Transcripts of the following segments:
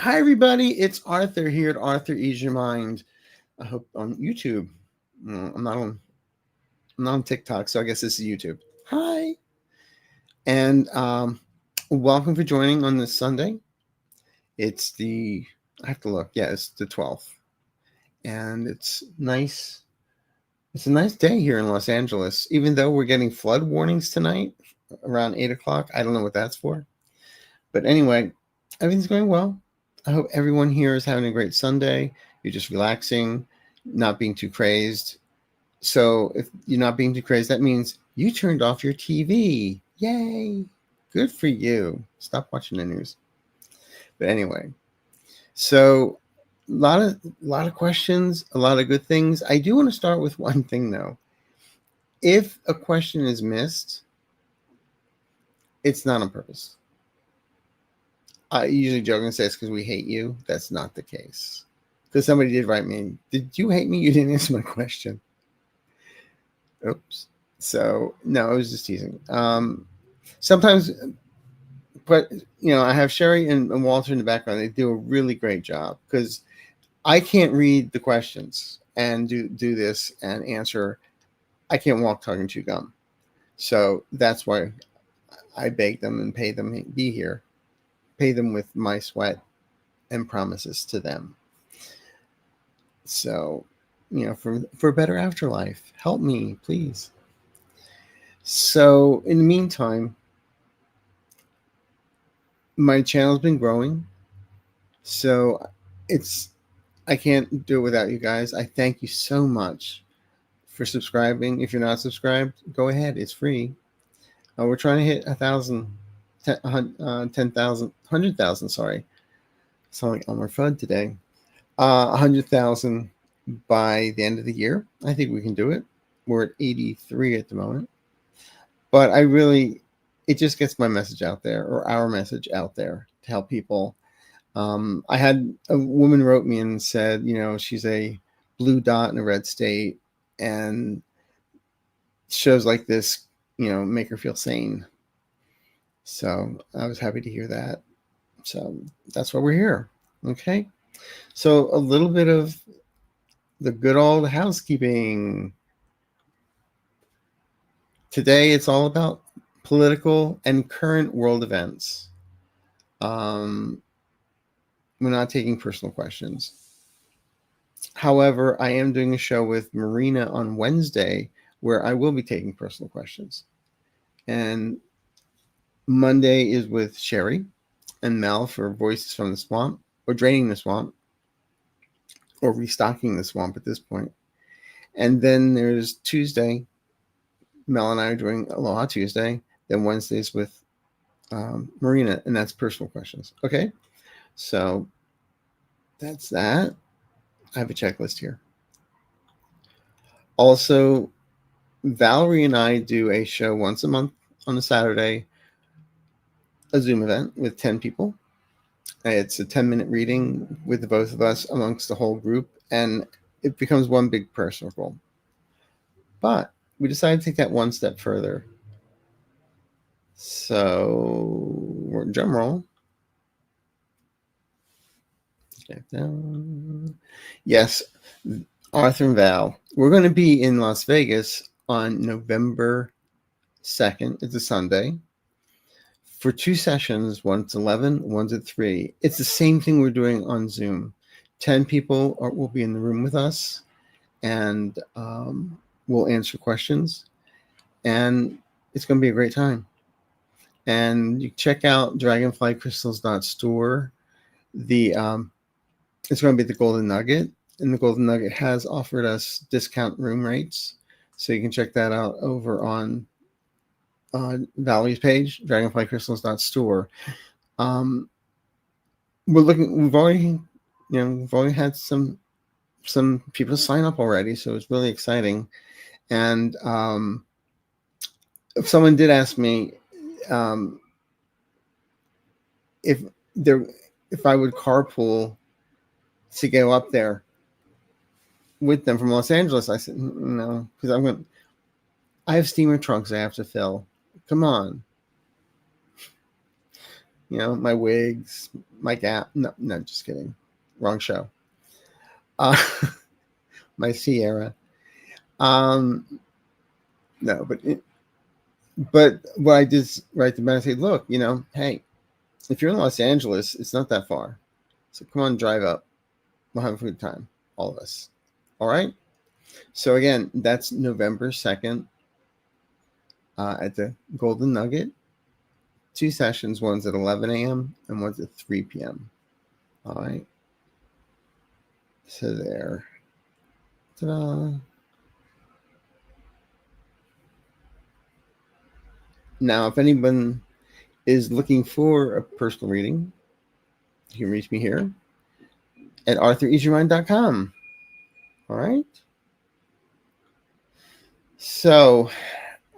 Hi, everybody. It's Arthur here at Arthur Ease Your Mind. I hope on YouTube. No, I'm not on TikTok, so I guess this is YouTube. Hi, and welcome for joining on this Sunday. It's the I have to look. Yeah, it's the 12th, and it's nice. It's a nice day here in Los Angeles, even though we're getting flood warnings tonight around 8 o'clock. I don't know what that's for, but anyway, everything's going well. I hope everyone here is having a great Sunday. You're just relaxing, not being too crazed. So if you're not being too crazed, that means you turned off your TV. Yay! Good for you. Stop watching the news. But anyway, so a lot of questions, a lot of good things. I do want to start with one thing though. If a question is missed, it's not on purpose. I usually joke and say it's because we hate you. That's not the case. Because somebody did write me, did you hate me? You didn't answer my question. Oops. So no, I was just teasing. Sometimes, but I have Sherry and Walter in the background. They do a really great job because I can't read the questions and do this and answer. I can't walk, talk, and chew gum. So that's why I beg them and pay them to be here. Pay them with my sweat and promises to them. So, for a better afterlife, help me, please. So, in the meantime, my channel's been growing. So, I can't do it without you guys. I thank you so much for subscribing. If you're not subscribed, go ahead. It's free. We're trying to hit 1,000, 10,000, 100,000. Sorry, sound like Elmer Fudd today. 100,000 by the end of the year. I think we can do it. We're at 83 at the moment. But it just gets my message out there, or our message out there, to help people. I had a woman wrote me and said, she's a blue dot in a red state, and shows like this, make her feel sane. So I was happy to hear that. So that's why we're here. Okay. So a little bit of the good old housekeeping. Today it's all about political and current world events. We're not taking personal questions. However, I am doing a show with Marina on Wednesday where I will be taking personal questions. And Monday is with Sherry and Mel for Voices from the Swamp, or Draining the Swamp, or Restocking the Swamp at this point. And then there's Tuesday. Mel and I are doing Aloha Tuesday. Then Wednesdays with Marina, and that's personal questions. Okay? So that's that. I have a checklist here. Also, Valerie and I do a show once a month on a Saturday, a Zoom event with 10 people. It's a 10-minute reading with the both of us amongst the whole group, and it becomes one big personal goal. But we decided to take that one step further. So, drum roll. Yes, Arthur and Val. We're going to be in Las Vegas on November 2nd. It's a Sunday. For 2 sessions, one's 11, one's at 3. It's the same thing we're doing on Zoom. 10 people will be in the room with us, and we'll answer questions. And it's going to be a great time. And you check out dragonflycrystals.store. It's going to be the Golden Nugget, and the Golden Nugget has offered us discount room rates, so you can check that out over on Valerie's page, dragonflycrystals.store. We've already had some people sign up already, so it's really exciting. And if someone did ask me if I would carpool to go up there with them from Los Angeles, I said no, because I have steamer trunks I have to fill. Come on. my wigs, my gap. No, no, just kidding. Wrong show. Uh, my Sierra. No, but what I did write them back and say, look, hey, if you're in Los Angeles, it's not that far. So come on, drive up. We'll have a good time, all of us. All right. So again, that's November 2nd at the Golden Nugget. 2 sessions. One's at 11 a.m. and one's at 3 p.m. All right. So there. Ta-da. Now, if anyone is looking for a personal reading, you can reach me here at arthureasyyourmind.com. All right. So,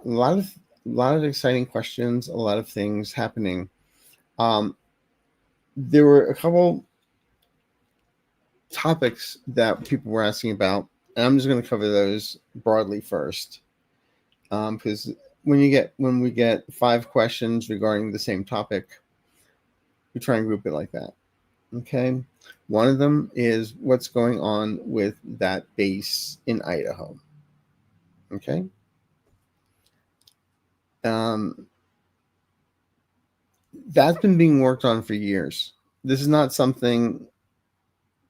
a lot of exciting questions, a lot of things happening. There were a couple topics that people were asking about, and I'm just going to cover those broadly first, because when we get 5 questions regarding the same topic, we try and group it like that. Okay. One of them is what's going on with that base in Idaho. Okay. That's been being worked on for years. This is not something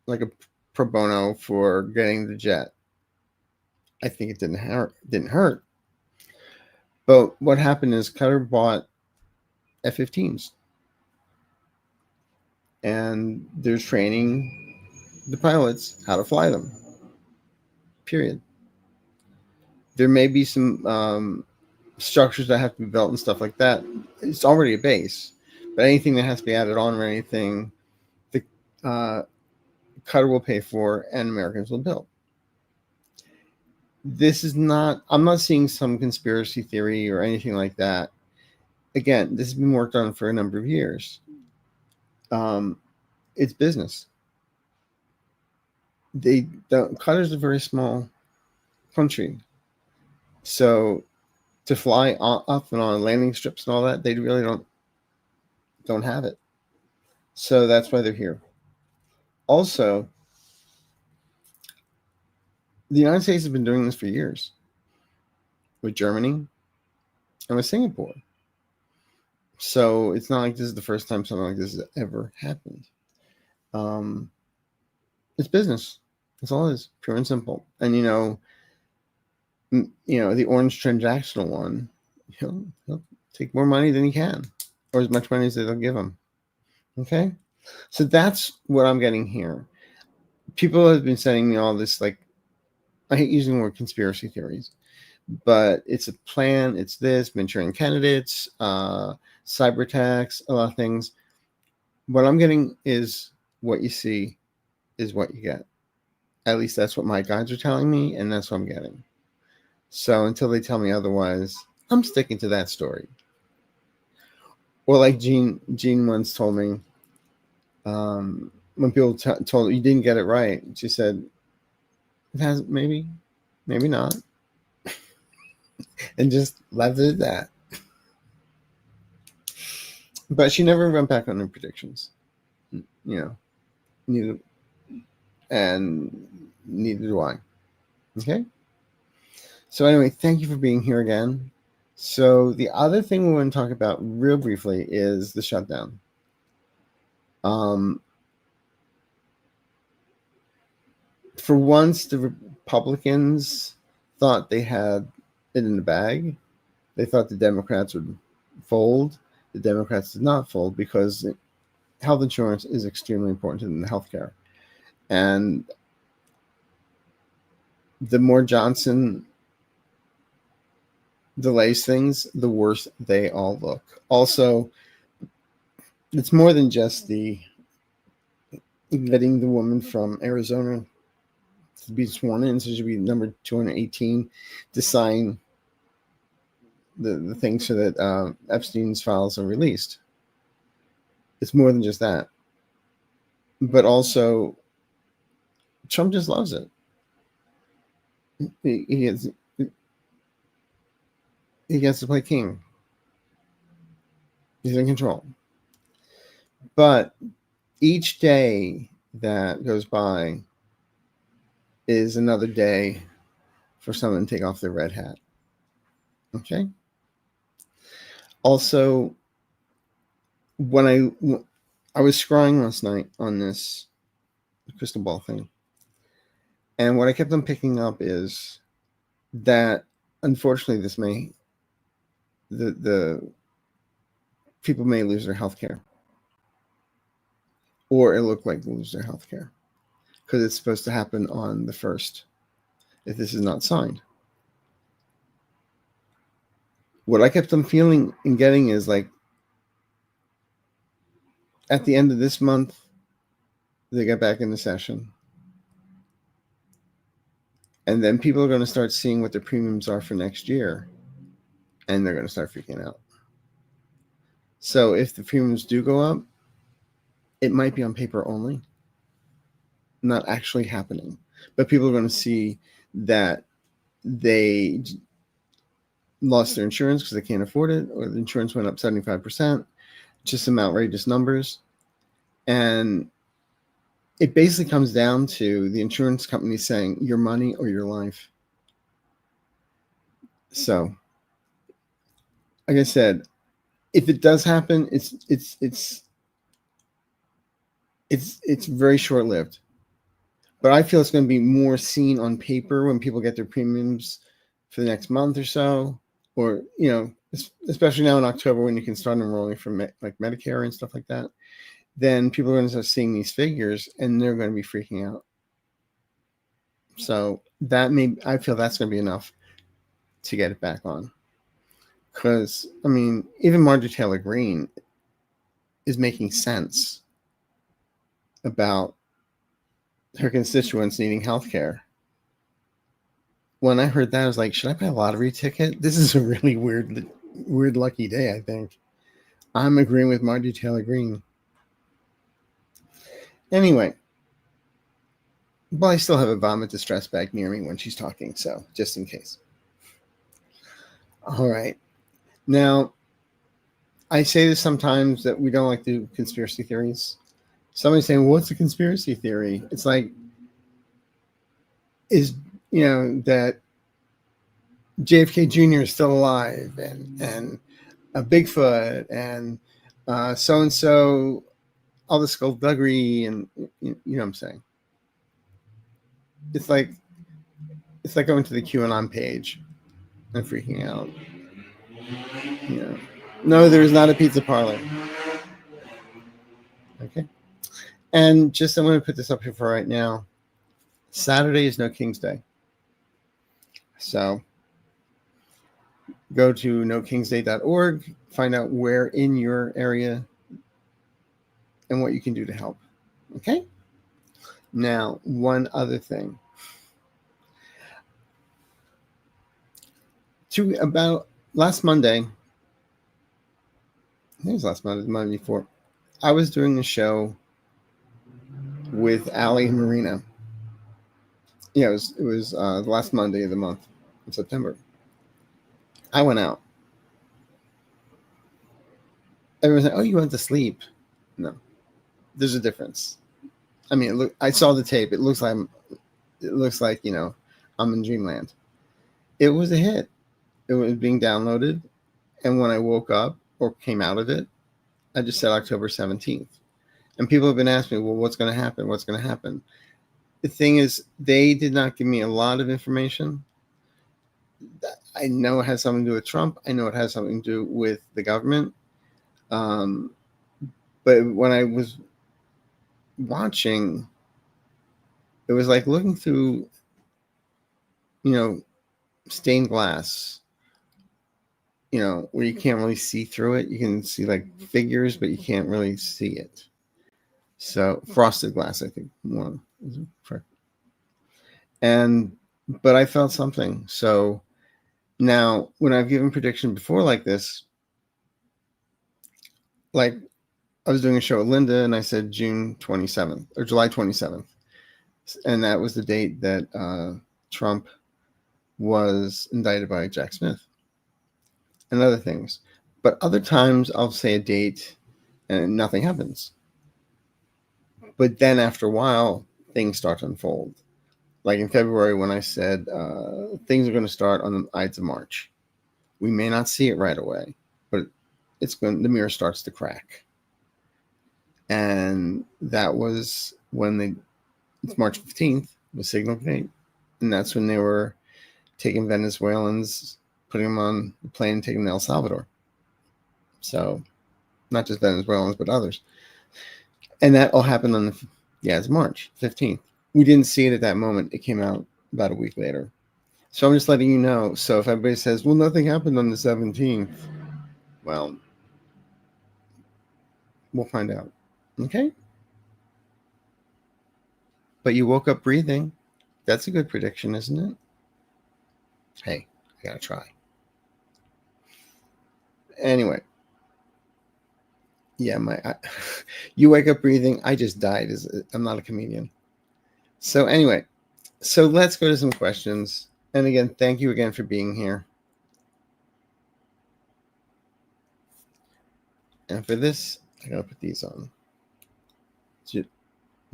like a pro bono for getting the jet. I think it didn't hurt. But what happened is Qatar bought F-15s, and they're training the pilots how to fly them. Period. There may be some structures that have to be built and stuff like that. It's already a base, but anything that has to be added on or anything, the Qatar will pay for and Americans will build. This is not, I'm not seeing some conspiracy theory or anything like that. Again, this has been worked on for a number of years. It's business. Qatar is a very small country. So to fly up and on landing strips and all that, they really don't have it. So that's why they're here. Also, the United States has been doing this for years with Germany and with Singapore. So it's not like this is the first time something like this has ever happened. It's business. That's all it is, pure and simple. And the orange transactional one, he'll take more money than he can, or as much money as they'll give him. Okay, so that's what I'm getting here. People have been sending me all this, like, I hate using the word conspiracy theories, but it's a plan. It's this Manchurian candidates, cyber attacks, a lot of things. What I'm getting is what you see is what you get. At least that's what my guides are telling me, and that's what I'm getting. So until they tell me otherwise, I'm sticking to that story. Or like Jean once told me, when people told her, you didn't get it right, she said, it has maybe not, and just left it at that. But she never went back on her predictions, neither do I. Okay. So anyway, thank you for being here again. So the other thing we want to talk about real briefly is the shutdown. For once, the Republicans thought they had it in the bag. They thought the Democrats would fold. The Democrats did not fold because health insurance is extremely important in healthcare. And the more Johnson delays things, the worse they all look. Also, it's more than just the getting the woman from Arizona to be sworn in, so she'll be number 218 to sign the thing so that Epstein's files are released. It's more than just that. But also, Trump just loves it. He gets to play king. He's in control. But each day that goes by is another day for someone to take off their red hat. Okay. Also, when I was scrying last night on this crystal ball thing, and what I kept on picking up is that unfortunately the people may lose their health care, or it looked like they lose their health care, because it's supposed to happen on the 1st if this is not signed. What I kept on feeling and getting is like at the end of this month, they get back into session. And then people are going to start seeing what their premiums are for next year. And they're going to start freaking out. So if the premiums do go up, it might be on paper only, not actually happening. But people are going to see that they lost their insurance because they can't afford it, or the insurance went up 75%, just some outrageous numbers. And it basically comes down to the insurance company saying your money or your life. So, like I said, if it does happen, it's very short-lived. But I feel it's going to be more seen on paper when people get their premiums for the next month or so, or especially now in October when you can start enrolling for like Medicare and stuff like that. Then people are going to start seeing these figures and they're going to be freaking out. So I feel that's going to be enough to get it back on. Because, I mean, even Marjorie Taylor Greene is making sense about her constituents needing health care. When I heard that, I was like, should I buy a lottery ticket? This is a really weird lucky day, I think. I'm agreeing with Marjorie Taylor Greene. Anyway, well, I still have a vomit distress bag near me when she's talking, so just in case. All right. Now, I say this sometimes that we don't like to do conspiracy theories. Somebody's saying, well, what's a conspiracy theory? It's like, that JFK Jr. is still alive and a Bigfoot and so-and-so, all the skullduggery, and you know what I'm saying? It's like going to the QAnon page and freaking out. No, there is not a pizza parlor. Okay. And just, I'm going to put this up here for right now. Saturday is No King's Day. So go to nokingsday.org, find out where in your area and what you can do to help. Okay? Now, one other thing. About last Monday, I think it was last Monday, the Monday before, I was doing a show with Allie and Marina. Yeah, it was the last Monday of the month in September. I went out. Everyone's like, oh, you went to sleep. No, there's a difference. I mean, look, I saw the tape. It looks like I'm in dreamland. It was a hit. It was being downloaded, and when I woke up or came out of it, I just said October 17th. And people have been asking me, well, what's going to happen? What's going to happen? The thing is, they did not give me a lot of information. I know it has something to do with Trump. I know it has something to do with the government. But when I was watching, it was like looking through, stained glass, where you can't really see through it. You can see like figures, but you can't really see it. So frosted glass, I think, one is correct. But I felt something. So now, when I've given prediction before like this, like I was doing a show with Linda, and I said June 27th or July 27th, and that was the date that Trump was indicted by Jack Smith and other things. But other times I'll say a date and nothing happens. But then after a while, things start to unfold. Like in February, when I said things are going to start on the Ides of March. We may not see it right away, but the mirror starts to crack. And that was when it's March 15th, was Signal 8. And that's when they were taking Venezuelans, putting them on the plane, taking them to El Salvador. So not just Venezuelans, but others. And that all happened on it's March 15th. We didn't see it at that moment. It came out about a week later. So I'm just letting you know. So if everybody says, well, nothing happened on the 17th, well, we'll find out. Okay? But you woke up breathing. That's a good prediction, isn't it? Hey, I gotta try. Anyway. Yeah, you wake up breathing. I just died. I'm not a comedian. So anyway, so let's go to some questions. And again, thank you again for being here. And for this, I gotta put these on. Do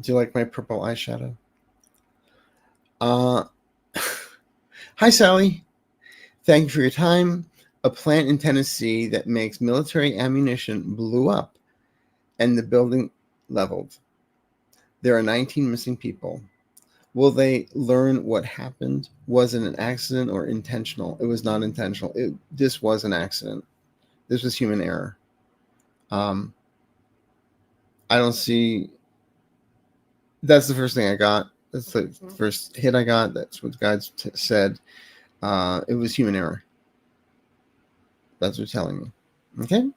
you like my purple eyeshadow? Hi, Sally. Thank you for your time. A plant in Tennessee that makes military ammunition blew up and the building leveled. There are 19 missing people. Will they learn what happened? Was it an accident or intentional? It was not intentional. This was an accident. This was human error. I don't see. That's the first thing I got. That's the first hit I got. That's what God said. It was human error. That's what you're telling me. Okay?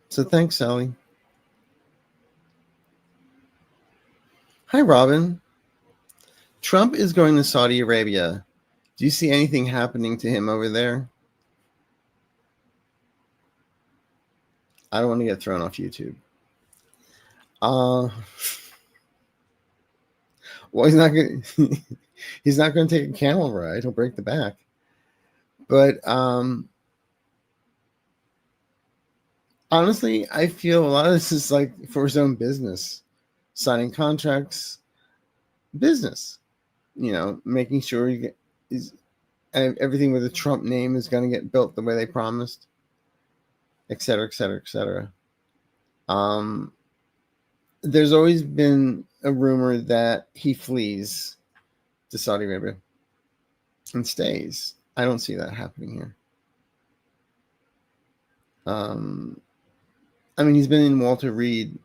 So thanks, Sally. Hi, Robin. Trump is going to Saudi Arabia. Do you see anything happening to him over there? I don't want to get thrown off YouTube. Well, he's not going. He's not going to take a camel ride. He'll break the back. But honestly, I feel a lot of this is like for his own business, signing contracts, business. Making sure everything with the Trump name is going to get built the way they promised, et cetera, et cetera, et cetera. There's always been a rumor that he flees to Saudi Arabia and stays. I don't see that happening here. He's been in Walter Reed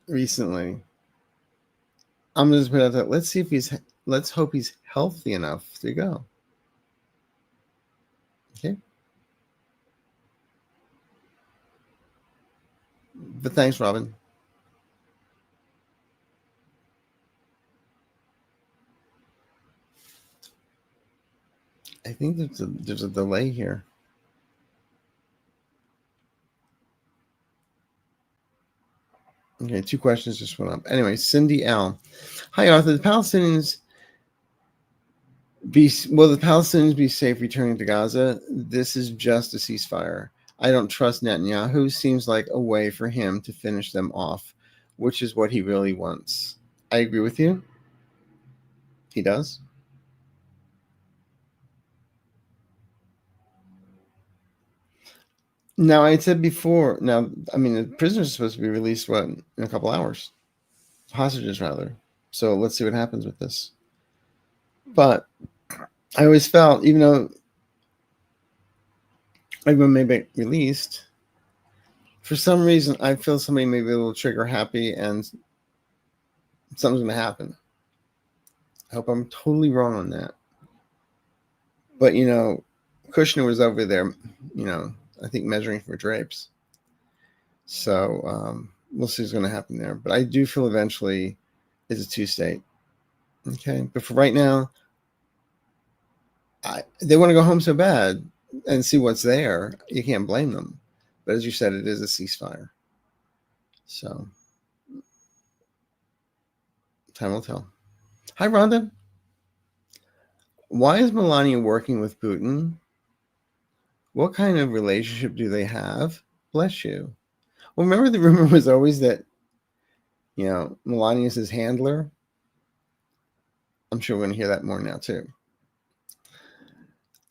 recently. I'm just put out that let's hope he's healthy enough to go. Okay. But thanks, Robin. I think there's a delay here. Okay, 2 questions just went up. Anyway, Cindy L. Hi, Arthur. Will the Palestinians be safe returning to Gaza? This is just a ceasefire. I don't trust Netanyahu. Seems like a way for him to finish them off, which is what he really wants. I agree with you. He does. Now, I said before, the prisoners are supposed to be released, in a couple hours? Hostages, rather. So let's see what happens with this. But I always felt, even though everyone may be released, for some reason, I feel somebody may be a little trigger happy and something's going to happen. I hope I'm totally wrong on that. But, Kushner was over there, I think measuring for drapes. So we'll see what's going to happen there. But I do feel eventually it's a 2-state. Okay. But for right now, they want to go home so bad and see what's there. You can't blame them. But as you said, it is a ceasefire. So time will tell. Hi, Rhonda. Why is Melania working with Putin? What kind of relationship do they have? Bless you. Well, remember the rumor was always that, Melania's his handler. I'm sure we're going to hear that more now too.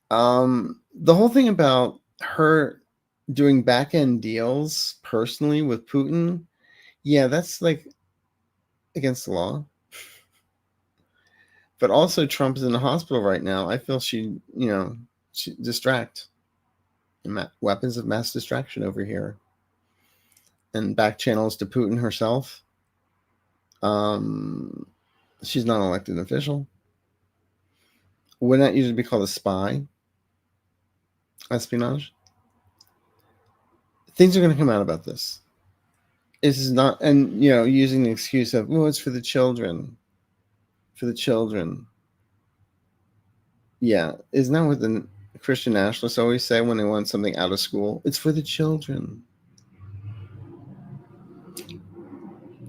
The whole thing about her doing back end deals personally with Putin, yeah, that's like against the law. But also, Trump is in the hospital right now. I feel she distract, weapons of mass distraction over here, and back channels to Putin herself. She's not an elected official. Wouldn't that usually be called a spy? Espionage? Things are going to come out about this. This is not, and using the excuse of, well, it's for the children. For the children. Yeah. Isn't that what the Christian nationalists always say when they want something out of school? It's for the children.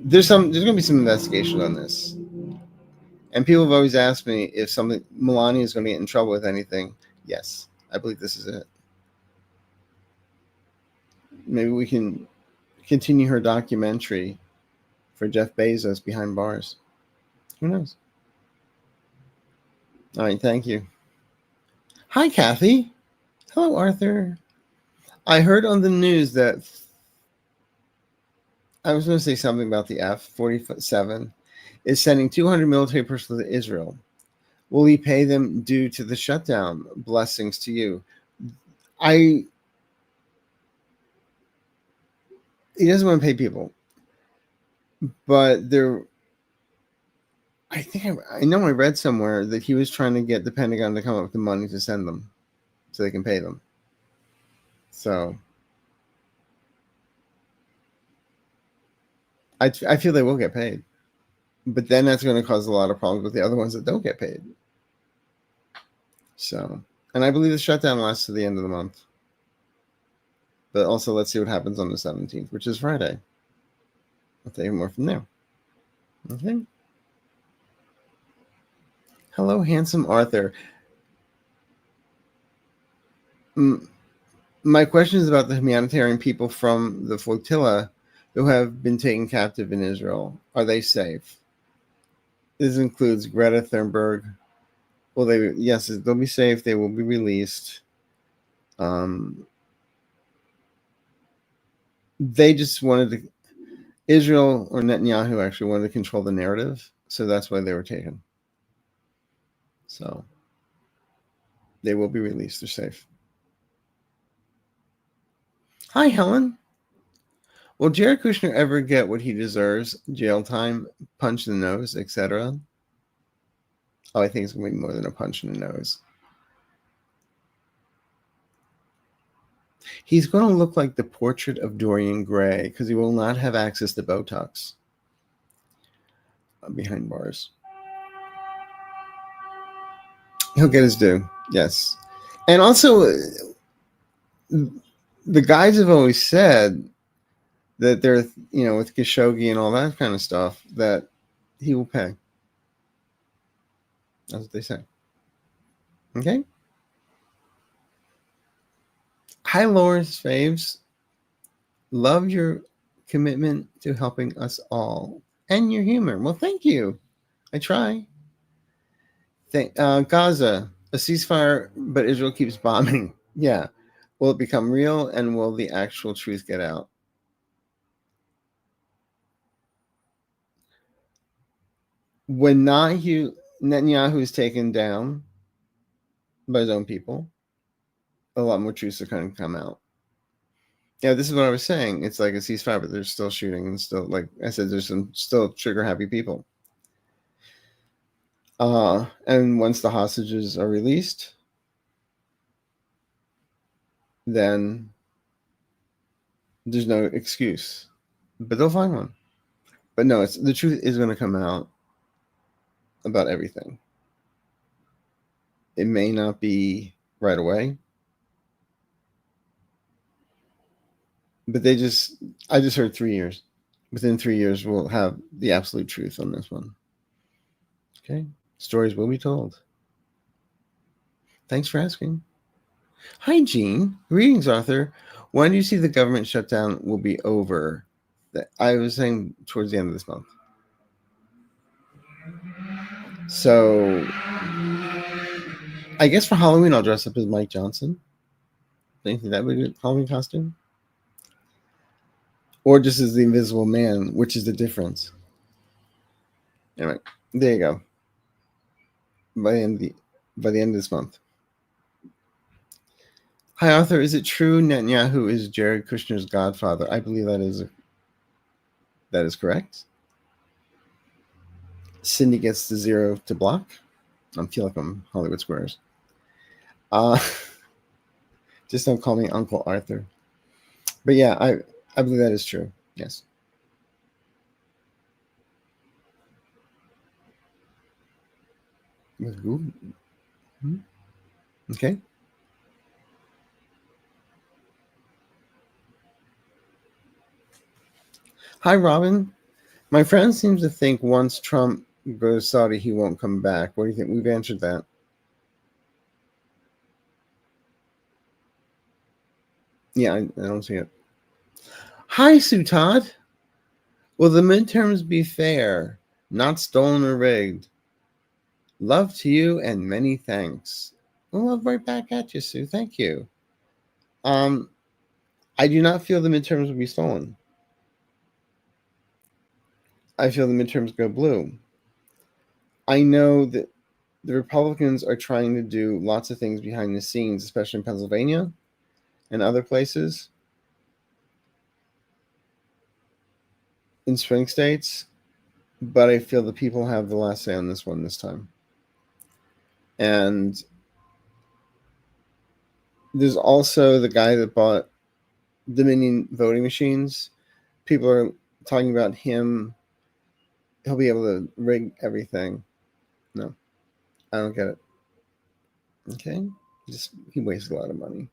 There's going to be some investigation on this. And people have always asked me if Melania is going to get in trouble with anything. Yes, I believe this is it. Maybe we can continue her documentary for Jeff Bezos behind bars. Who knows? All right, thank you. Hi, Kathy. Hello, Arthur. I heard on the news that I was going to say something about the F-47 is sending 200 military personnel to Israel. Will he pay them due to the shutdown? Blessings to you. He doesn't want to pay people, but I think I know I read somewhere that he was trying to get the Pentagon to come up with the money to send them so they can pay them. So I feel they will get paid, but then that's going to cause a lot of problems with the other ones that don't get paid. So, and I believe the shutdown lasts to the end of the month. But also, let's see what happens on the 17th, which is Friday. I'll tell you more from there. Okay. Hello, handsome Arthur. My question is about the humanitarian people from the flotilla who have been taken captive in Israel. Are they safe? This includes Greta Thunberg. Well, yes, they'll be safe. They will be released. They just wanted to, Israel or Netanyahu actually wanted to control the narrative, so that's why they were taken. So they will be released. They're safe. Hi, Helen. Will Jared Kushner ever get what he deserves? Jail time, punch in the nose, etc.? Oh, I think it's going to be more than a punch in the nose. He's going to look like the portrait of Dorian Gray because he will not have access to Botox behind bars. He'll get his due, yes. And also, the guys have always said that they're, with Khashoggi and all that kind of stuff, that he will pay. That's what they say. Okay? Hi, Laura's faves. Love your commitment to helping us all and your humor. Well, thank you. I try. Gaza, a ceasefire, but Israel keeps bombing. Yeah. Will it become real, and will the actual truth get out? When Netanyahu is taken down by his own people, a lot more truths are going to come out. Yeah, this is what I was saying. It's like a ceasefire, but they're still shooting, and still, like I said, there's some still trigger-happy people. And once the hostages are released, then there's no excuse. But they'll find one. But no, the truth is going to come out about everything. It may not be right away, but I just heard 3 years. Within 3 years, we'll have the absolute truth on this one. Okay? Stories will be told. Thanks for asking. Hi, Jean. Greetings, Arthur. When do you see the government shutdown will be over? I was saying towards the end of this month. So I guess for Halloween I'll dress up as Mike Johnson. Do you think that would be a good Halloween costume? Or just as the Invisible Man, which is the difference. Anyway, there you go. By the end of this month. Hi Arthur, is it true Netanyahu is Jared Kushner's godfather? I believe that is correct. Cindy gets the 0 to block. I feel like I'm Hollywood Squares. Just don't call me Uncle Arthur. But yeah, I believe that is true. Yes. With who? Okay. Hi, Robin. My friend seems to think once Trump goes Saudi, he won't come back. What do you think? We've answered that. Yeah, I don't see it. Hi, Sue Todd. Will the midterms be fair, not stolen or rigged? Love to you and many thanks. Love right back at you, Sue. Thank you. I do not feel the midterms will be stolen. I feel the midterms go blue. I know that the Republicans are trying to do lots of things behind the scenes, especially in Pennsylvania and other places in swing states, but I feel the people have the last say on this one this time. And there's also the guy that bought Dominion voting machines. People are talking about him. He'll be able to rig everything. No, I don't get it. Okay, he wasted a lot of money.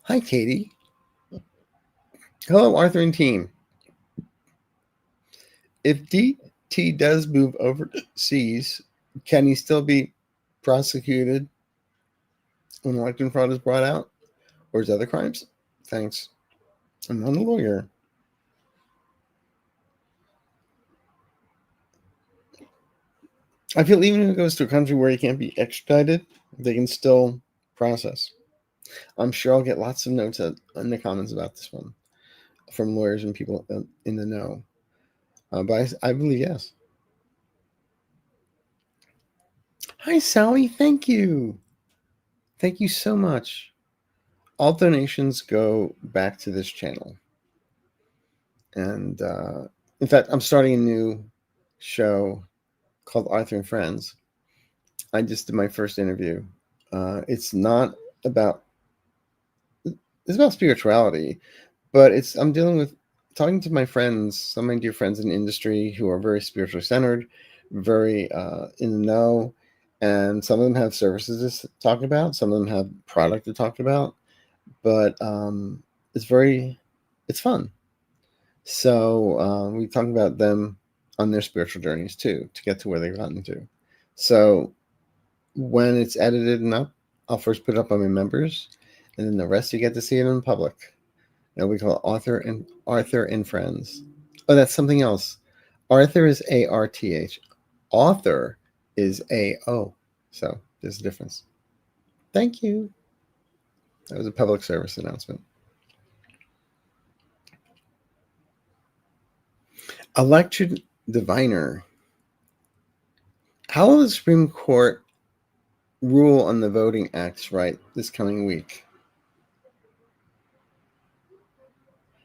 Hi, Katie. Hello, Arthur and team. If DT does move overseas, can he still be prosecuted when election fraud is brought out, or his other crimes? Thanks. I'm not a lawyer. I feel even if it goes to a country where he can't be extradited, they can still process. I'm sure I'll get lots of notes in the comments about this one from lawyers and people in the know. But I believe yes. Hi, Sally. Thank you. Thank you so much. All donations go back to this channel. And in fact, I'm starting a new show called Arthur and Friends. I just did my first interview. It's not about it's about spirituality, but I'm dealing with talking to my friends, some of my dear friends in the industry who are very spiritually centered, very in the know, and some of them have services to talk about, some of them have product to talk about, but it's fun. So we talk about them on their spiritual journeys too, to get to where they've gotten to. So when it's edited and up, I'll first put it up on my members, and then the rest you get to see it in public. And we call it Arthur and Friends. Oh, that's something else. Arthur is ARTH. Author is AO. So there's a difference. Thank you. That was a public service announcement. Elected diviner. How will the Supreme Court rule on the Voting Acts right this coming week?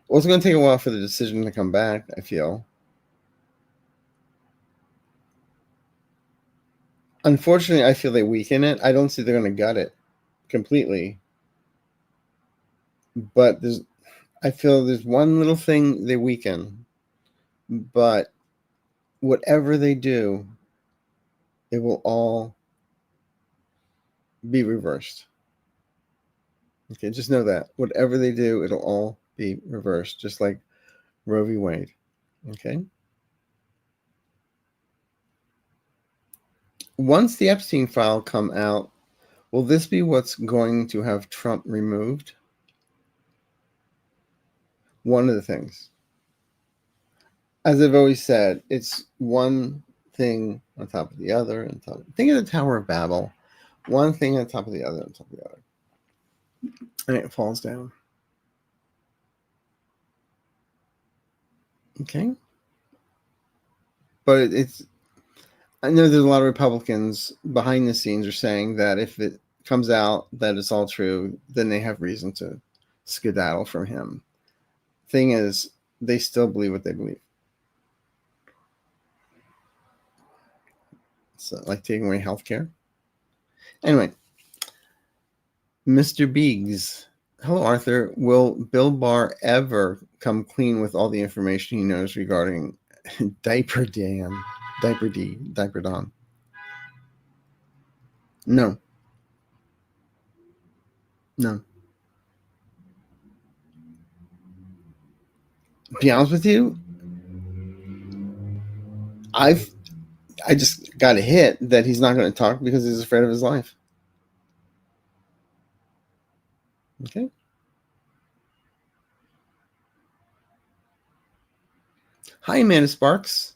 Well, it's going to take a while for the decision to come back, I feel. Unfortunately, I feel they weaken it. I don't see they're going to gut it completely. But I feel there's one little thing they weaken. But whatever they do, it will all be reversed. Okay, just know that. Whatever they do, it'll all be reversed, just like Roe v. Wade. Okay? Once the Epstein file come out, Will this be what's going to have Trump removed? One of the things. As I've always said, it's one thing on top of the other. On top. Think of the Tower of Babel. One thing on top of the other, on top of the other. And it falls down. Okay? But I know there's a lot of Republicans behind the scenes are saying that if it comes out that it's all true, then they have reason to skedaddle from him. Thing is, they still believe what they believe. It's like taking away health care. Anyway, Mr. Biggs. Hello, Arthur. Will Bill Barr ever come clean with all the information he knows regarding Diaper Dan, Diaper D, Diaper Don? No. No. To be honest with you, I just got a hit that he's not going to talk because he's afraid of his life. Okay. Hi, Amanda Sparks.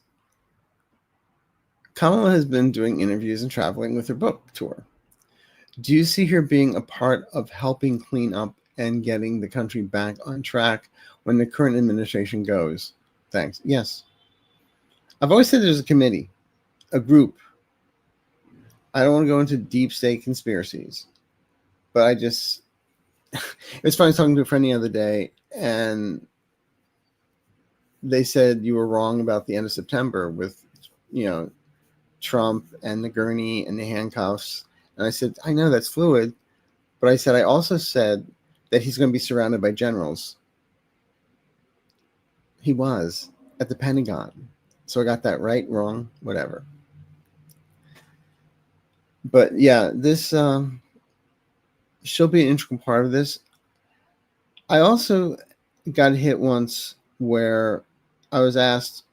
Kamala has been doing interviews and traveling with her book tour. Do you see her being a part of helping clean up and getting the country back on track when the current administration goes? Thanks. Yes. I've always said there's a committee, a group. I don't want to go into deep state conspiracies, but it was funny talking to a friend the other day, and they said you were wrong about the end of September with, Trump and the gurney and the handcuffs. And I said, I know that's fluid, but I said, I also said that he's going to be surrounded by generals. He was at the Pentagon. So I got that right, wrong, whatever. But yeah, this, she'll be an integral part of this. I also got hit once where I was asked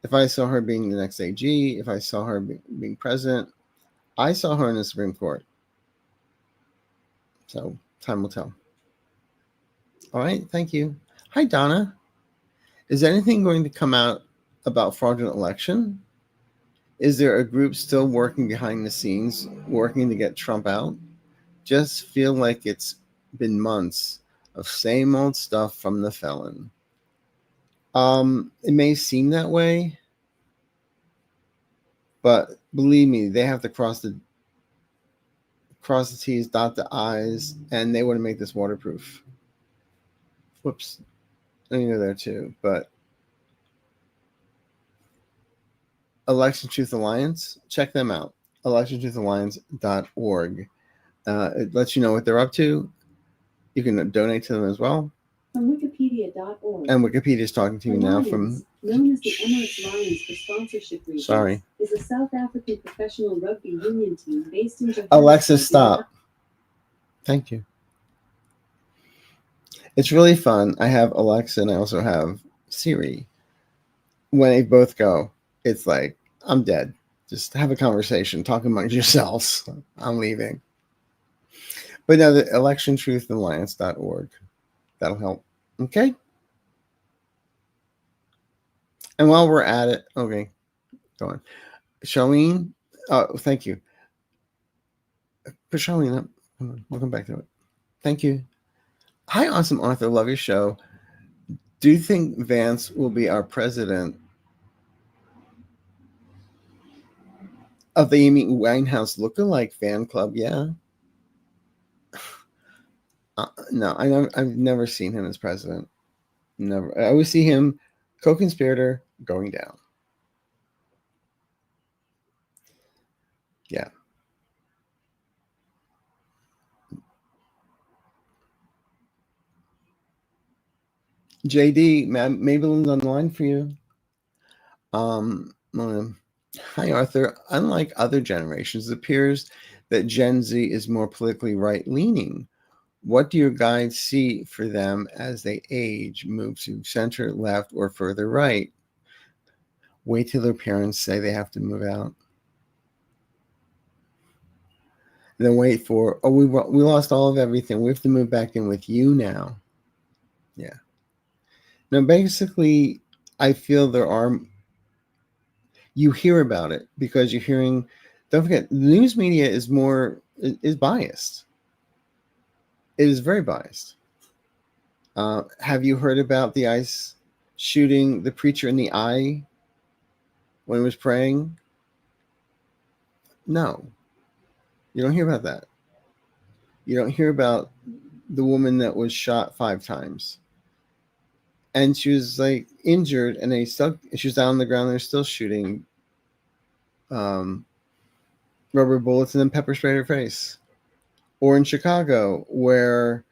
if I saw her being the next AG, if I saw her being president. I saw her in the Supreme Court. So time will tell. All right. Thank you. Hi, Donna. Is anything going to come out about fraudulent election? Is there a group still working behind the scenes, working to get Trump out? Just feel like it's been months of same old stuff from the felon. It may seem that way, but believe me, they have to cross the T's, dot the I's, and they want to make this waterproof. Whoops. I know there too, but Election Truth Alliance, check them out. electiontruthalliance.org. It lets you know what they're up to. You can donate to them as well. From Wikipedia.org. And Wikipedia is talking to you now from... Known as the Emirates Lions for sponsorship reasons. Sorry. Is a South African professional rugby union team based in Johannesburg. Alexa, stop. Thank you. It's really fun. I have Alexa and I also have Siri. When they both go, it's like, I'm dead. Just have a conversation. Talk amongst yourselves. I'm leaving. But no, the electiontruthalliance.org. That'll help. Okay? And while we're at it, okay, go on. Charlene, thank you. Put Charlene up. We'll come back to it. Thank you. Hi, awesome Arthur. Love your show. Do you think Vance will be our president of the Amy Winehouse lookalike fan club? Yeah. No, I've never seen him as president. Never. I always see him co-conspirator going down. Yeah. JD, Maybelline's on the line for you. Hi, Arthur. Unlike other generations, it appears that Gen Z is more politically right-leaning. What do your guides see for them as they age, move to center, left, or further right? Wait till their parents say they have to move out. And then wait for, oh, we lost all of everything. We have to move back in with you now. Yeah. Now, basically, I feel you hear about it because you're hearing, don't forget, the news media is biased. It is very biased. Have you heard about the ICE shooting the preacher in the eye when he was praying? No. You don't hear about that. You don't hear about the woman that was shot 5 times. And she was like injured, and she was down on the ground. They're still shooting rubber bullets and then pepper sprayed her face. Or in Chicago, where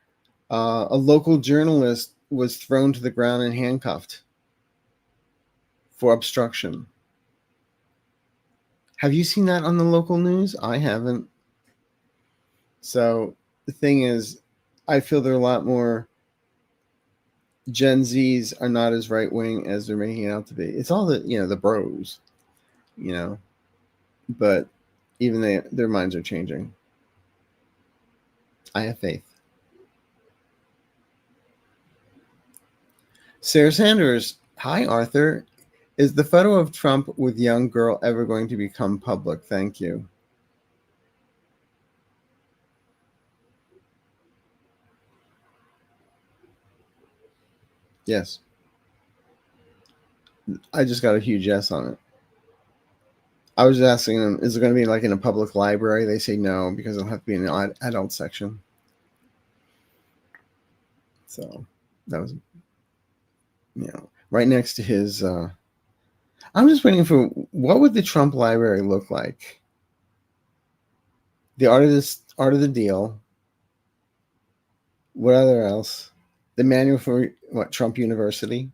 a local journalist was thrown to the ground and handcuffed for obstruction. Have you seen that on the local news? I haven't. So the thing is, I feel there are a lot more Gen Zs are not as right wing as they're making it out to be. It's all the bros, but even their minds are changing. I have faith. Sarah Sanders, hi Arthur. Is the photo of Trump with young girl ever going to become public? Thank you. Yes. I just got a huge yes on it. I was asking them, is it going to be like in a public library? They say no, because it'll have to be in the adult section. So that was, right next to his. I'm just waiting for, what would the Trump library look like? The art of the deal. What other else? The manual for Trump University.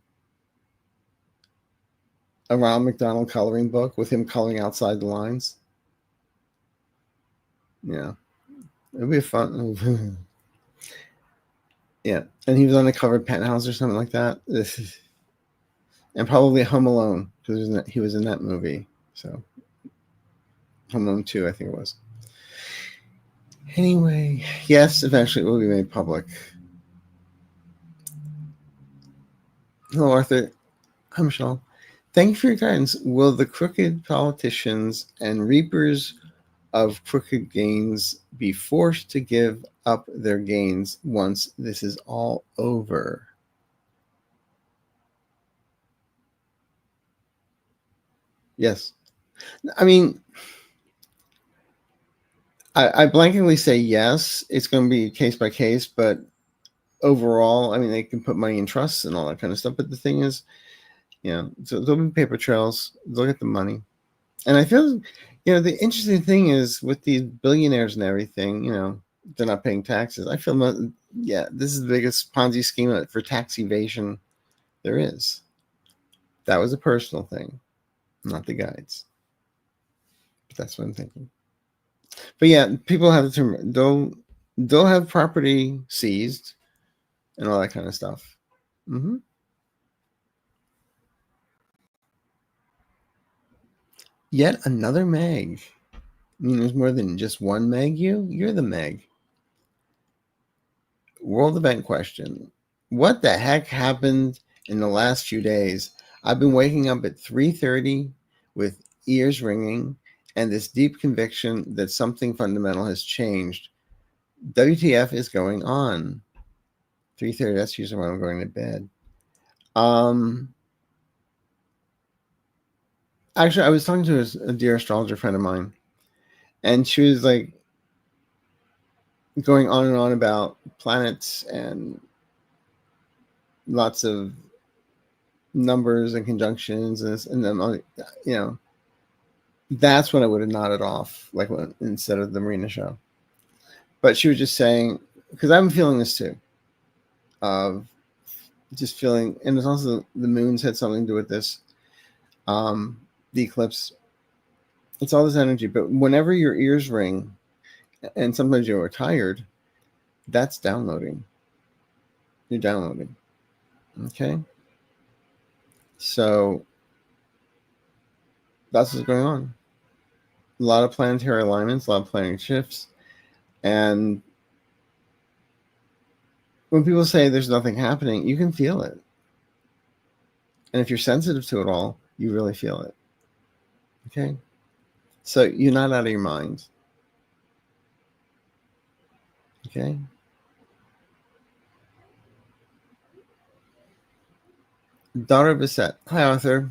A Ronald McDonald coloring book with him coloring outside the lines. Yeah, it'd be fun. Yeah, and he was on the cover of Penthouse or something like that. And probably Home Alone, because he was in that movie. So Home Alone 2, I think it was. Anyway, yes, eventually it will be made public. Hello, Arthur. Hi, Michelle. Thank you for your guidance. Will the crooked politicians and reapers of crooked gains be forced to give up their gains once this is all over? Yes. I mean, I blankly say yes. It's going to be case by case, but overall, I mean, they can put money in trusts and all that kind of stuff. But the thing is, so there'll be paper trails. They'll get the money. And I feel, the interesting thing is with these billionaires and everything, they're not paying taxes. I feel, this is the biggest Ponzi scheme for tax evasion there is. That was a personal thing, not the guides. But that's what I'm thinking. But yeah, people have they'll have property seized and all that kind of stuff. Mm-hmm. Yet another Meg. I mean, there's more than just one Meg. You're the Meg. World event question. What the heck happened in the last few days? I've been waking up at 3:30 with ears ringing and this deep conviction that something fundamental has changed. WTF is going on? 3:30, that's usually when I'm going to bed. Actually, I was talking to a dear astrologer friend of mine, and she was like going on and on about planets and lots of numbers and conjunctions and then that's when I would have nodded off, like instead of the Marina show. But she was just saying, because I'm feeling this too, of just feeling, and it's also the moon's had something to do with this, the eclipse. It's all this energy, but whenever your ears ring, and sometimes you're tired, that's downloading. You're downloading. Okay? So that's what's going on. A lot of planetary alignments, a lot of planetary shifts. And when people say there's nothing happening, you can feel it. And if you're sensitive to it all, you really feel it. Okay? So you're not out of your mind. Okay? Daughter Bissett. Hi, Arthur.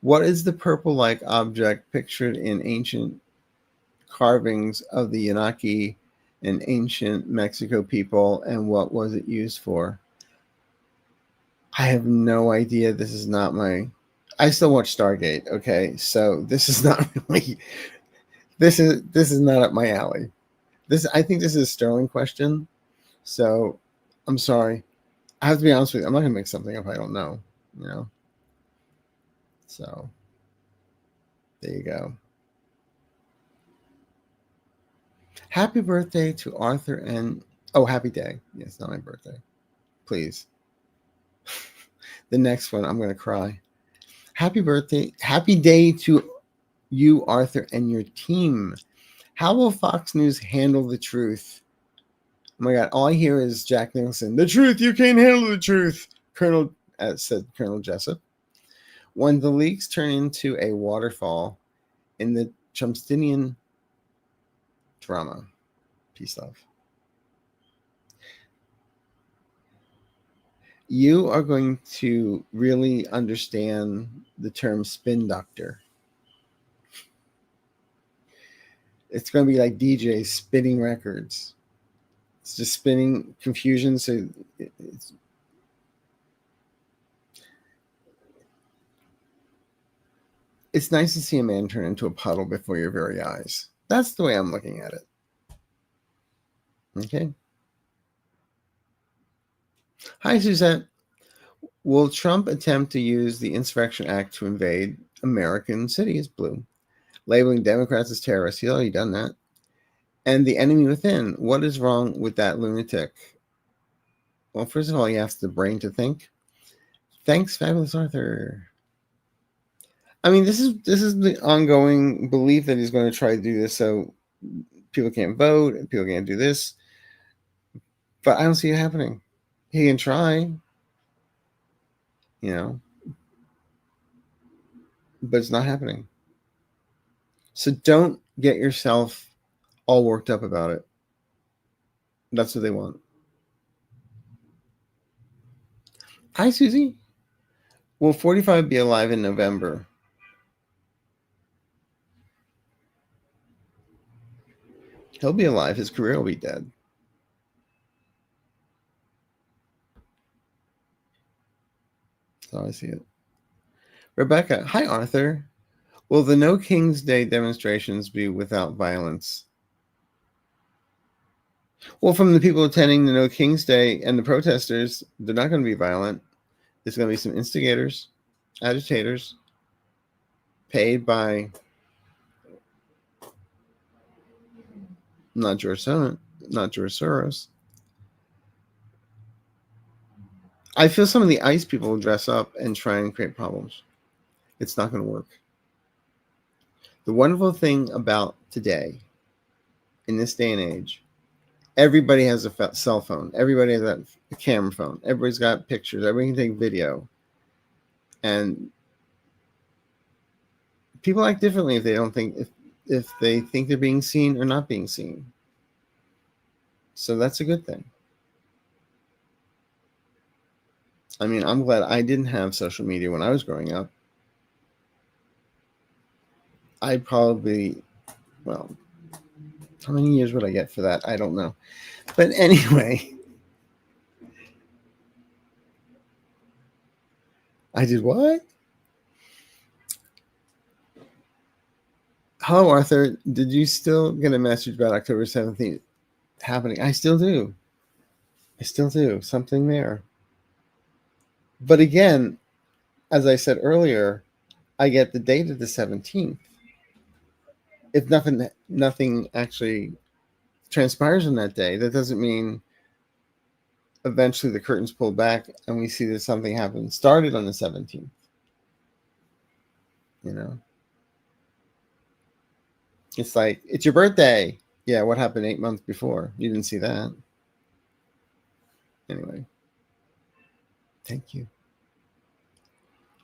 What is the purple-like object pictured in ancient carvings of the Yanaki and ancient Mexico people, and what was it used for? I have no idea. This is not my... I still watch Stargate, okay? So this is not really... This is not up my alley. I think this is a Sterling question. So I'm sorry. I have to be honest with you. I'm not going to make something up I don't know, you know? So there you go. Happy birthday to Arthur and... Oh, happy day. Yes, not my birthday. Please. The next one, I'm going to cry. Happy birthday. Happy day to you, Arthur, and your team. How will Fox News handle the truth? Oh my God, all I hear is Jack Nicholson. The truth, you can't handle the truth. Said Colonel Jessup. When the leaks turn into a waterfall in the Trumpstinian drama. Peace, love. You are going to really understand the term spin doctor. It's going to be like DJs spinning records. It's just spinning confusion. So it's nice to see a man turn into a puddle before your very eyes. That's the way I'm looking at it. Okay. Hi, Suzette. Will Trump attempt to use the Insurrection Act to invade American cities? Blue. Labeling Democrats as terrorists. He's already done that. And the enemy within. What is wrong with that lunatic? Well, first of all, he has the brain to think. Thanks, Fabulous Arthur. I mean, this is the ongoing belief that he's going to try to do this so people can't vote and people can't do this. But I don't see it happening. He can try, you know, but it's not happening. So don't get yourself all worked up about it. That's what they want. Hi, Susie. Will 45 be alive in November? He'll be alive. His career will be dead. That's how I see it. Rebecca. Hi, Arthur. Will the No King's Day demonstrations be without violence? Well, from the people attending the No King's Day and the protesters, they're not going to be violent. There's going to be some instigators, agitators, paid by not George Soros. I feel some of the ICE people will dress up and try and create problems. It's not going to work. The wonderful thing about today, in this day and age, everybody has a cell phone. Everybody has a camera phone. Everybody's got pictures. Everybody can take video. And people act differently if they don't think if they think they're being seen or not being seen. So that's a good thing. I mean, I'm glad I didn't have social media when I was growing up. I probably, well, how many years would I get for that? I don't know. But anyway, I did what? Hello, Arthur. Did you still get a message about October 17th happening? I still do. Something there. But again, as I said earlier, I get the date of the 17th. If nothing actually transpires on that day, that doesn't mean eventually the curtains pulled back and we see that something happened, started on the 17th. You know? It's like, it's your birthday. Yeah, what happened 8 months before? You didn't see that. Anyway, thank you.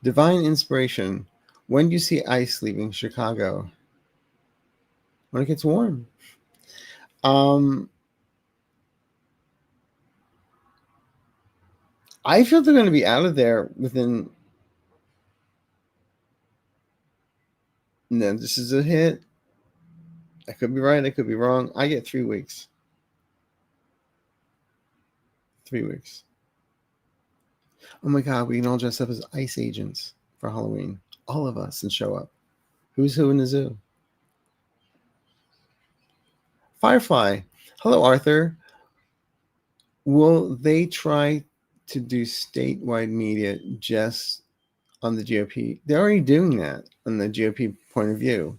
Divine inspiration. When do you see ice leaving Chicago? When it gets warm. I feel they're going to be out of there within. No, this is a hit. I could be right. I could be wrong. I get 3 weeks. 3 weeks. Oh my God, we can all dress up as ice agents for Halloween. All of us, and show up. Who's who in the zoo? Firefly. Hello, Arthur. Will they try to do statewide media just on the GOP? They're already doing that on the GOP point of view.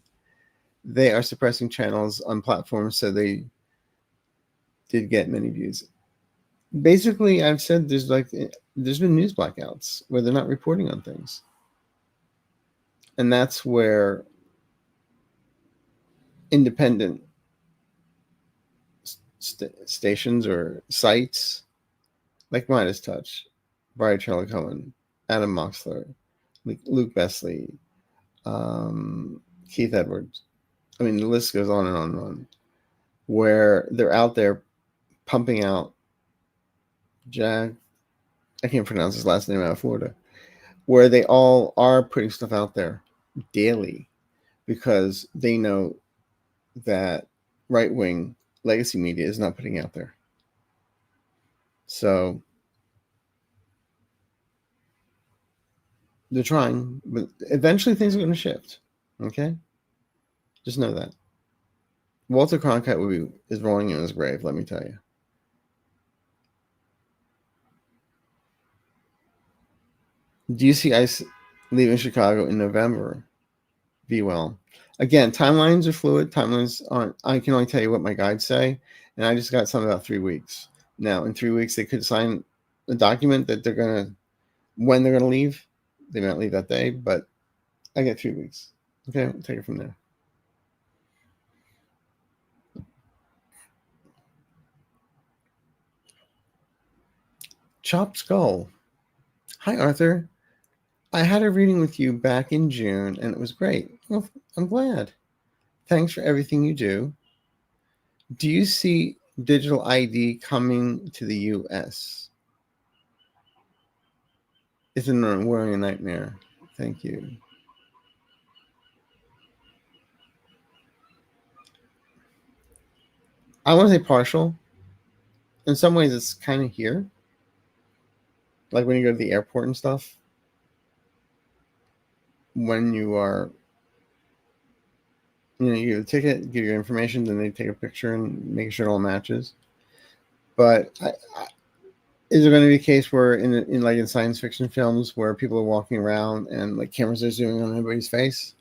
They are suppressing channels on platforms, so they did get many views. Basically, I've said there's been news blackouts where they're not reporting on things. And that's where independent stations or sites like Midas Touch, Brian Charlie Cohen, Adam Moxler, Luke Besley, Keith Edwards. I mean, the list goes on and on and on. Where they're out there pumping out Jack, I can't pronounce his last name, out of Florida, where they all are putting stuff out there daily because they know that right-wing legacy media is not putting out there. So they're trying, but eventually things are going to shift. Okay? Just know that. Walter Cronkite is rolling in his grave, let me tell you. Do you see ice leaving Chicago in November? Be well. Again, timelines are fluid. Timelines aren't. I can only tell you what my guides say, and I just got something about 3 weeks. Now, in 3 weeks, they could sign a document that when they're gonna leave. They might leave that day, but I get 3 weeks. Okay, we'll take it from there. Chopped Skull. Hi, Arthur. I had a reading with you back in June, and it was great. Well, I'm glad. Thanks for everything you do. Do you see digital ID coming to the U.S.? Isn't it wearing a nightmare? Thank you. I want to say partial. In some ways, it's kind of here. Like when you go to the airport and stuff. When you are, you get a ticket, give your information, then they take a picture and make sure it all matches. But is there going to be a case where in science fiction films where people are walking around and like cameras are zooming on everybody's face?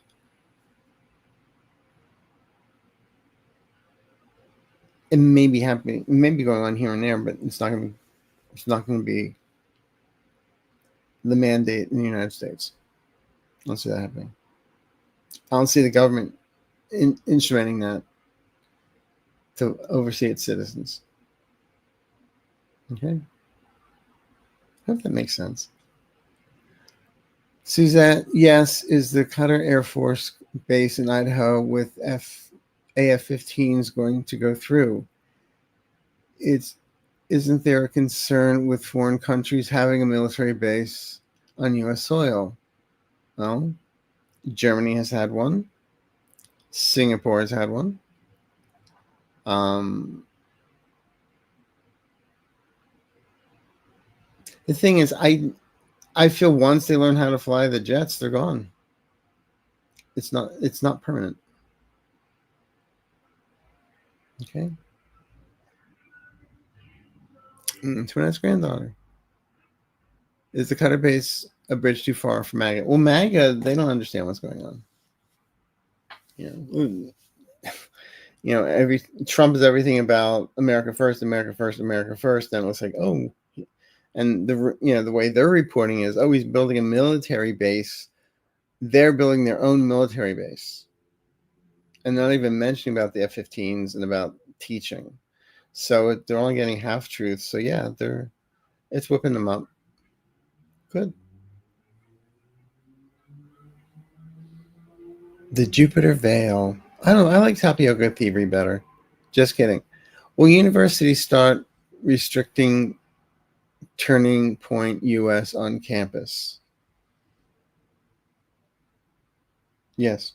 It may be happening. It may be going on here and there, but it's not going to be the mandate in the United States. I don't see that happening. I don't see the government instrumenting that to oversee its citizens. Okay. I hope that makes sense. Suzette, yes, is the Qatar Air Force Base in Idaho with AF-15s going to go through? Isn't there a concern with foreign countries having a military base on U.S. soil? Well, Germany has had one. Singapore has had one. The thing is, I feel once they learn how to fly the jets, they're gone. It's not permanent. Okay. Twinette's granddaughter. Is the Qatar base a bridge too far for MAGA? Well, MAGA, they don't understand what's going on. Trump is everything about America first, America first, America first. Then it looks like, oh, and the way they're reporting is, oh, he's building a military base. They're building their own military base. and not even mentioning about the F-15s and about teaching. So they're only getting half truths. So yeah, it's whipping them up. Good. The Jupiter Veil. I don't know. I like tapioca thievery better. Just kidding. Will universities start restricting Turning Point US on campus? Yes.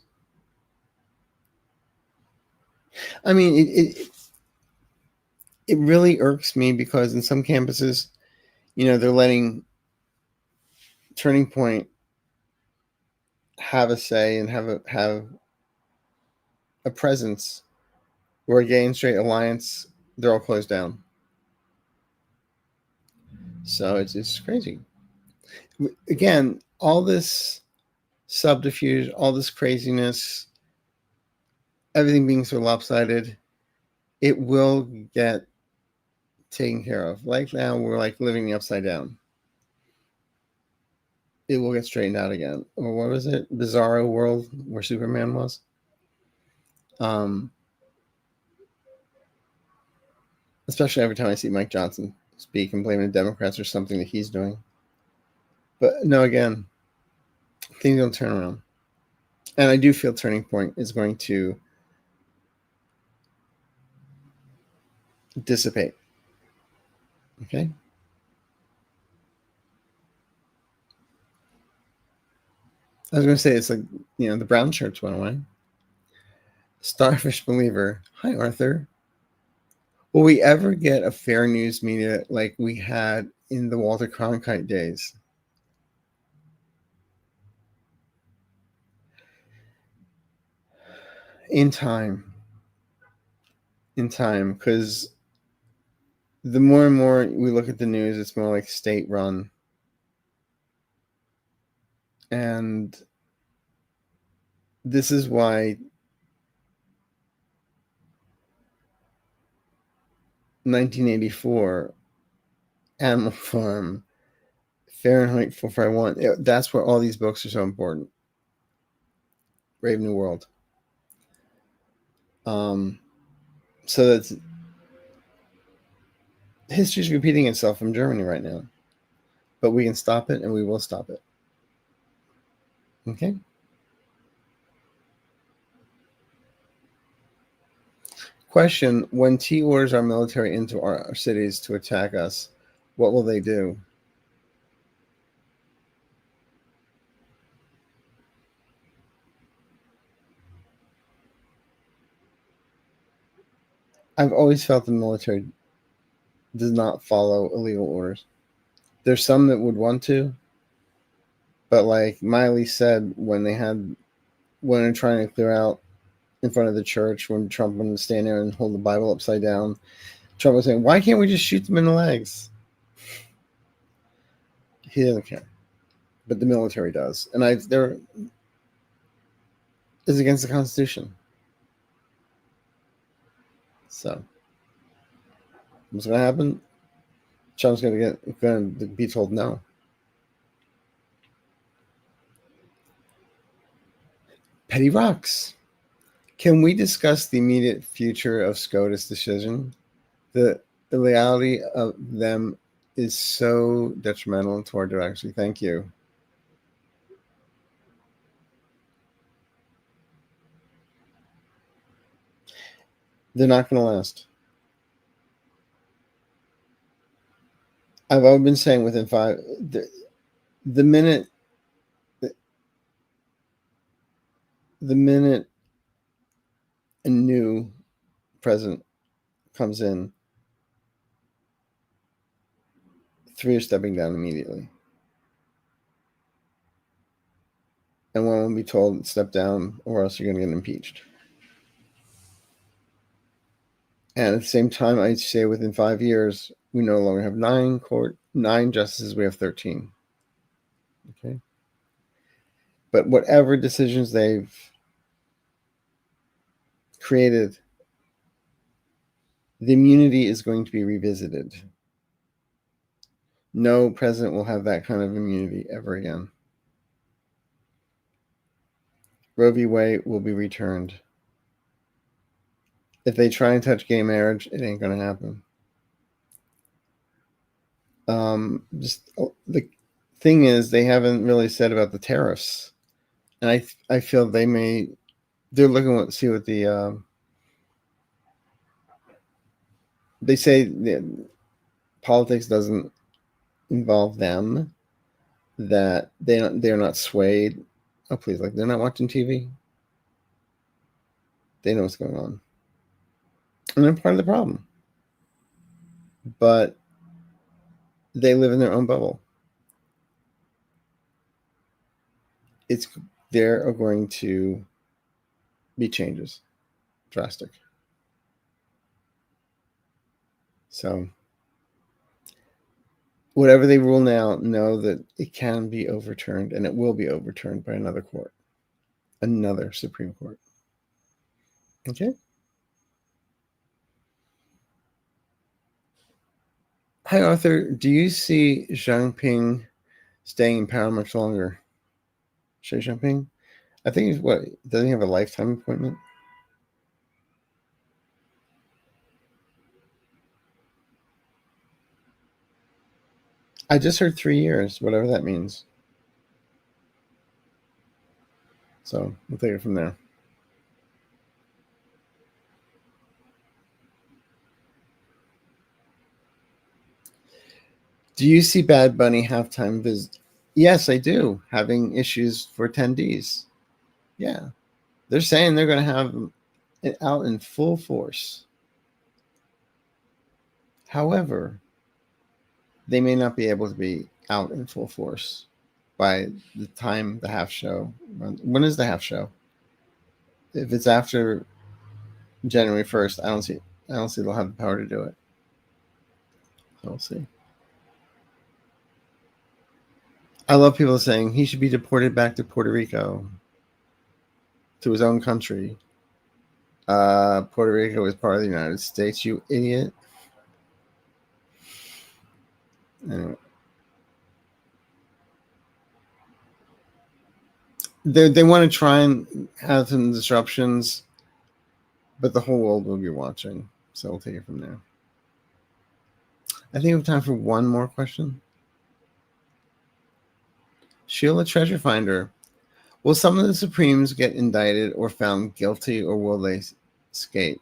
I mean, it really irks me because in some campuses, they're letting Turning Point have a say and have a presence, where Gay and Straight Alliance, they're all closed down. So it's crazy. Again, all this subterfuge, all this craziness, everything being so lopsided, it will get taken care of. Like now, we're like living upside down. It will get straightened out again. Or what was it? Bizarro world where Superman was. Especially every time I see Mike Johnson speak and blaming the Democrats or something that he's doing. But no, again, things don't turn around. And I do feel Turning Point is going to dissipate. Okay? I was going to say, it's like, the brown shirts went away. Starfish Believer. Hi, Arthur. Will we ever get a fair news media like we had in the Walter Cronkite days? In time, because the more and more we look at the news, it's more like state-run. And this is why 1984, Animal Farm, Fahrenheit 451, that's where all these books are so important. Brave New World. So that's history's repeating itself from Germany right now. But we can stop it, and we will stop it. Okay? Question: when T orders our military into our cities to attack us, what will they do? I've always felt the military does not follow illegal orders. There's some that would want to, but like Miley said, when they're trying to clear out in front of the church, when Trump wanted to stand there and hold the Bible upside down, Trump was saying, "Why can't we just shoot them in the legs?" He doesn't care, but the military does, and they're is against the Constitution. So, what's going to happen? Trump's going to be told no. Petty Rocks. Can we discuss the immediate future of SCOTUS decision? The reality of them is so detrimental to our direction. Thank you. They're not going to last. I've always been saying within the minute a new president comes in, 3 are stepping down immediately. And one will be told, step down, or else you're going to get impeached. And at the same time, I'd say within 5 years, we no longer have 9 justices, we have 13. Okay. But whatever decisions they've created, the immunity is going to be revisited. No president will have that kind of immunity ever again. Roe v. Wade will be returned. If they try and touch gay marriage, it ain't going to happen. The thing is, they haven't really said about the tariffs, and I feel they're looking to see what the they say politics doesn't involve them, that they're not swayed. Oh please, like they're not watching TV. They know what's going on, and they're part of the problem. But they live in their own bubble. There are going to be changes, drastic. So whatever they rule now, know that it can be overturned, and it will be overturned by another court, another Supreme Court. Okay? Hi, Arthur. Do you see Xi Jinping staying in power much longer? Xi Jinping? I think doesn't he have a lifetime appointment? I just heard 3 years, whatever that means. So we'll take it from there. Do you see Bad Bunny halftime visit? Yes, I do. Having issues for attendees. Yeah. They're saying they're going to have it out in full force. However, they may not be able to be out in full force by the time the half show. When is the half show? If it's after January 1st, I don't see they'll have the power to do it. We'll see. I love people saying he should be deported back to Puerto Rico, to his own country. Puerto Rico is part of the United States, you idiot. Anyway. They want to try and have some disruptions, but the whole world will be watching. So we'll take it from there. I think we have time for one more question. Sheila Treasure Finder. Will some of the Supremes get indicted or found guilty, or will they escape?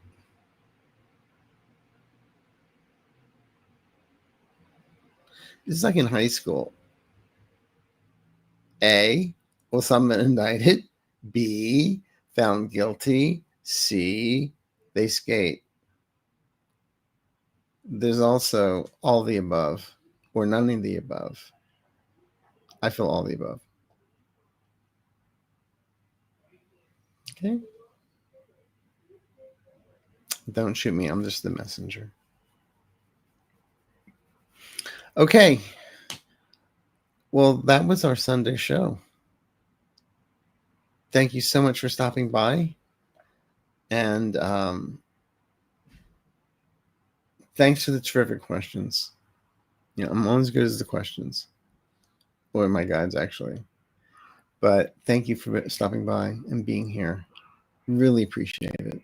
This is like in high school. A, will some be indicted? B, found guilty? C, they escape. There's also all the above, or none of the above. I feel all the above. Okay. Don't shoot me. I'm just the messenger. Okay. Well, that was our Sunday show. Thank you so much for stopping by. And thanks for the terrific questions. I'm only as good as the questions. Or my guides, actually. But thank you for stopping by and being here. Really appreciate it.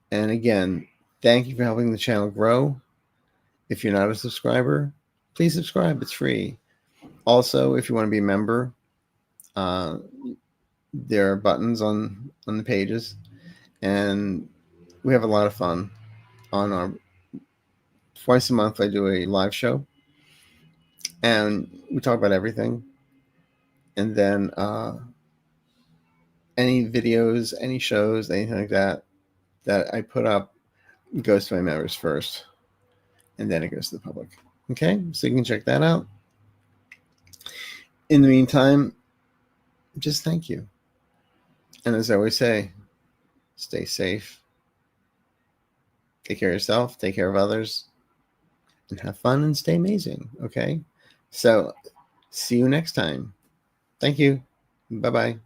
And again, thank you for helping the channel grow. If you're not a subscriber, please subscribe. It's free. Also, if you want to be a member, there are buttons on the pages. And we have a lot of fun on our twice a month. I do a live show. And we talk about everything. And then any videos, any shows, anything like that I put up goes to my members first. And then it goes to the public. Okay? So you can check that out. In the meantime, just thank you. And as I always say, stay safe. Take care of yourself. Take care of others. And have fun and stay amazing. Okay? So see you next time. Thank you. Bye-bye.